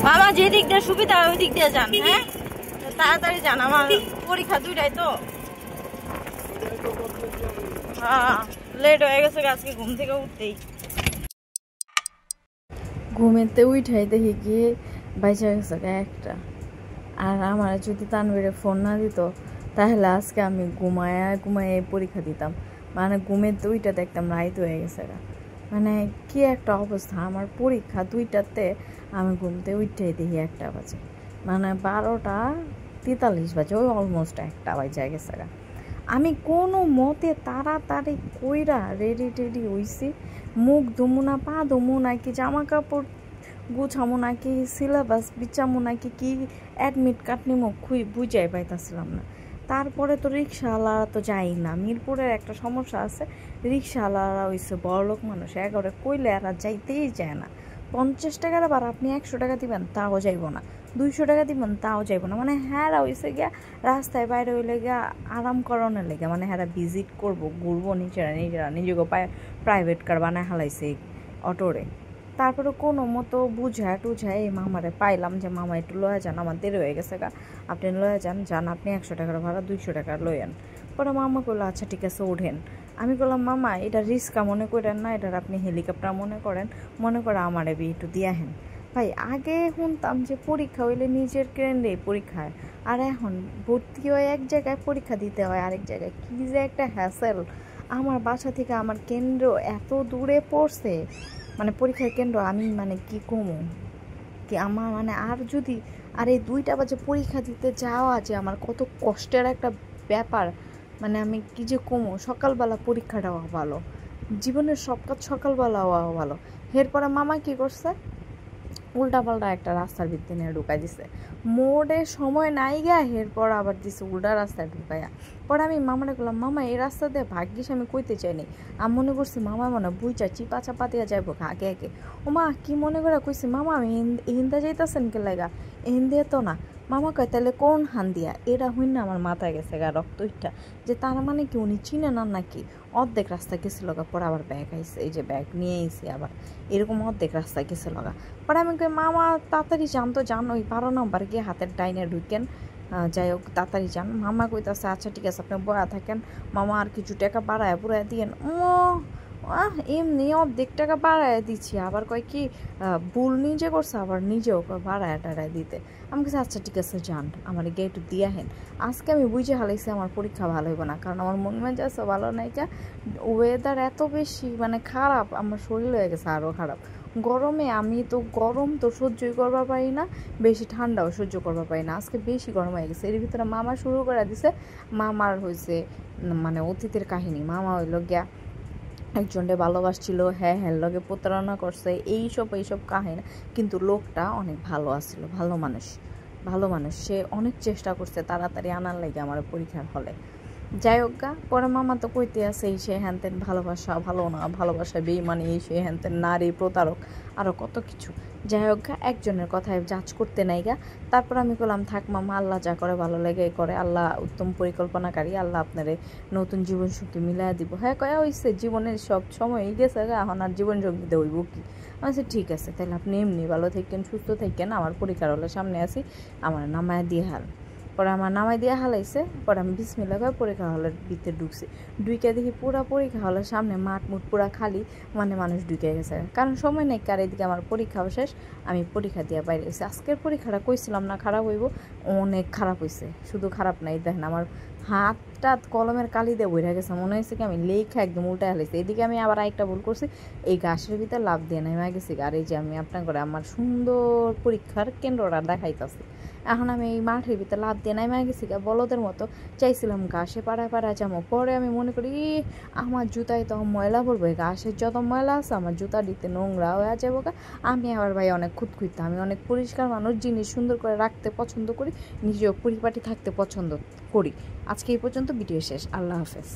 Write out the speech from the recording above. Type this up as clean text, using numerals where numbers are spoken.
বাবা যে দিক দিয়ে সুবিধা ওই দিক দিয়ে যান, হ্যাঁ তাড়াতাড়ি যান, আমার পরীক্ষা 2টায় তো। হ্যাঁ লেট হয়ে গেছে আজকে ঘুম থেকে উঠতেই। ঘুমেতে উঠাই দেখি গিয়ে বাইচা গেছে একটা। আর আমার যদি তানভীরে ফোন না দিত তাহলে আজকে আমি ঘুমায় পরীক্ষা দিতাম। মানে ঘুমেতে উইটা দেখতাম রাইত হয়ে গেছে। মানে কি একটা অবস্থা, আমার পরীক্ষা 2টাতে আমি ঘুমতে উঠতেই দেখি 1টা বাজে, মানে 12:43 বাজে, ওই অলমোস্ট 1টা বাজে গেছে। আমি কোনো মতে তাড়াতাড়ি কইরা রেডি টেডি হইছি, মুখ ধুমু না পা ধুমু নাকি জামা কাপড় গুছামো নাকি সিলেবাস বিচামো নাকি কি অ্যাডমিট কার্ড নিমো বুঝাই পাইতাছিলাম না। তারপরে তো রিক্সাওয়ালারা তো যাই না, মিরপুরের একটা সমস্যা আছে, রিক্সাওয়ালারা হইছে বড়লোক মানুষ, একেবারে কইলে এরা যাইতেই যায় না। 50 টাকার আবার আপনি 100 টাকা দিবেন তাও যাইব না, 200 টাকা দিবেন তাও যাইব না। মানে হ্যাঁ হইছে গিয়া রাস্তায় বাইরে হইলে গিয়া আরাম করানোর লেগে, মানে হ্যাঁ ভিজিট করবো ঘুরবো নিজেরা নিজেকে প্রাইভেট কার বানায় হালাইছে অটোরে। তারপরে কোনো মতো বুঝায় টুঝায় এই মামারে পাইলাম যে মামা একটু লয়ে যান, আমার দেরি হয়ে গেছে গা, আপনি লয়ে যান আপনি 100 টাকার ভাড়া 200 টাকা লয়েন। পরে মামা করলো আচ্ছা ঠিক আছে ওঠেন। আমি বললাম মামা এটা রিস্কা মনে করেন না, এটার আপনি হেলিকপ্টার মনে করেন, মনে করে আমার এবি একটু দিয়াহেন। ভাই আগে শুনতাম যে পরীক্ষা হইলে নিজের কেন্দ্রে পরীক্ষা হয়, আর এখন ভর্তি হয়ে এক জায়গায় পরীক্ষা দিতে হয় আরেক জায়গায়, কী যে একটা হ্যাসেল। আমার বাসা থেকে আমার কেন্দ্র এত দূরে পড়ছে, মানে পরীক্ষার কেন্দ্র, আমি মানে কি কমু কি আমার মানে আর যদি আর এই 2টা বাজে পরীক্ষা দিতে যাওয়া যে আমার কত কষ্টের একটা ব্যাপার, মানে আমি কি যে কমু। সকালবেলা পরীক্ষাটা হওয়া ভালো, জীবনের সব কাজ সকালবেলা হওয়া ভালো। এরপরে মামা কি করছে, উল্টাপাল্টা একটা রাস্তার ভিত্তি নিয়ে ঢুকাই দিছে, মোড়ে সময় নাই গা, এরপর আবার দিছে উল্টা রাস্তায় ঢুকাইয়া। পরে আমি মামারে বললাম মামা এই রাস্তা দিয়ে ভাগ্যিস আমি কইতে চাইনি, আমি মনে করছি মামা মনে বুঝা চিপা চাপা দিয়া যাইব আগে আগে। ও মা কি মনে করে কইছি মামা আমি হিন্দা যাইতাছেন কে লাগা, হিন্দে তো না। মামা কয় তাহলে কোন হান দিয়া, এটা হইন না আমার মাথায় গেছে গা রক্ত ইটা, যে তার মানে কি উনি চিনে না নাকি। অর্ধেক রাস্তা গেছিল গা, পরে আবার ব্যাগ আইসে, এই যে ব্যাগ নিয়ে আইসি আবার, এরকম অর্ধেক রাস্তা গেছিল গা। পরে আমি কই মামা তাড়াতাড়ি যান তো, যান ওই 12 নম্বর গিয়ে হাতের ডাইনে ঢুকেন, যাই হোক তাড়াতাড়ি যান। মামা কইতাছে আচ্ছা ঠিক আছে আপনি বয়া থাকেন, মামা আর কিছু টাকা বাড়ায় পুরায় দিয়েন। এমনি অর্ধেক টাকা বাড়ায় দিচ্ছি, আবার কয় কি ভুল নিজে করছে, আবার নিজেও বাড়ায় টাড়ায় দিতে। আমি কাছে আচ্ছা ঠিক আছে যান, আমার গিয়ে একটু দিয়াহেন। আজকে আমি বুঝে হালাইছি আমার পরীক্ষা ভালো হইব না, কারণ আমার মন মেজাজ ভালো নাই, ওয়েদার এত বেশি মানে খারাপ, আমার শরীর হয়ে গেছে আরও খারাপ। গরমে আমি তো গরম তো সহ্যই করবার পারি না, বেশি ঠান্ডাও সহ্য করবার পারি না। আজকে বেশি গরম হয়ে গেছে, এর ভিতরে মামা শুরু করে দিছে, মামার হয়েছে মানে অতীতের কাহিনী। মামা হইল গিয়া একজনকে ভালোবাসছিল, হ্যাঁ লগে প্রতারণা করছে, এইসব কাহিনী। কিন্তু লোকটা অনেক ভালো আছিল, ভালো মানুষ, সে অনেক চেষ্টা করছে তাড়াতাড়ি আনার লাগে আমার পরীক্ষার হলে। যাই হোক গা, পরে মামা তো কইতে আছে এই সে হ্যান তেন, ভালোবাসা ভালো না, ভালোবাসা বেইমানি, এই সে হ্যান তেন, নারী প্রতারক, আরও কত কিছু। যাই হোক গা, একজনের কথায় জাজ করতে নাই গা। তারপর আমি বললাম থাক মামা, আল্লাহ যা করে ভালো লেগে করে, আল্লাহ উত্তম পরিকল্পনাকারী, আল্লাহ আপনারে নতুন জীবন সঙ্গী মিলাইয়া দিব। হ্যাঁ কয়া হইছে, জীবনের সব সময়ই গেছে গা, এখন আর জীবন সঙ্গীতে হইব কি। আচ্ছা ঠিক আছে তাহলে আপনি এমনি ভালো থাকেন সুস্থ থাকেন, আমার পরীক্ষার হলে সামনে আসি, আমার নামায় দিয়ে হাল। পরে আমার নামাই দিয়ে হালাইছে, পরে আমি বিসমিল্লাহ করে পরীক্ষা হলের ভিতরে ঢুকছি। ঢুকে দেখি পুরা পরীক্ষা হলের সামনে মাঠ মুঠ পুরা খালি, মানে মানুষ ঢুকে গেছে, কারণ সময় নেই কার। এদিকে আমার পরীক্ষাও শেষ, আমি পরীক্ষা দিয়ে বাইরে গেছি। আজকের পরীক্ষাটা কইছিলাম না খারাপ হইব, অনেক খারাপ হয়েছে। শুধু খারাপ নাই, দেখেন আমার হাতটা কলমের কালি দিয়ে বইরা গেছে, মনে হয়েছে কি আমি লেখা একদম উল্টা হালাইছি। এদিকে আমি আবার আরেকটা ভুল করছি, এই গাছের ভিতরে লাভ দিয়ে নেমে গেছি। আর এই যে আমি আপনার করে আমার সুন্দর পরীক্ষার কেন্দ্রটা দেখাইতেছি, এখন আমি এই মাঠের ভিতরে লাভ দিয়ে নাইমা গেছি গা বলদের মতো। চাইছিলাম ঘাসে পাড়ায় যাবো, পরে আমি মনে করি আমার জুতায় তো ময়লা পড়বে, ঘাসের যত ময়লা আছে আমার জুতা দিতে নোংরা হয়ে যাবো গা। আমি আবার ভাই অনেক খুঁতখুঁততে, আমি অনেক পরিষ্কার মানুষ, জিনিস সুন্দর করে রাখতে পছন্দ করি, নিজেও পরিপাটি থাকতে পছন্দ করি। আজকে এই পর্যন্ত, ভিডিও শেষ, আল্লাহ হাফেজ।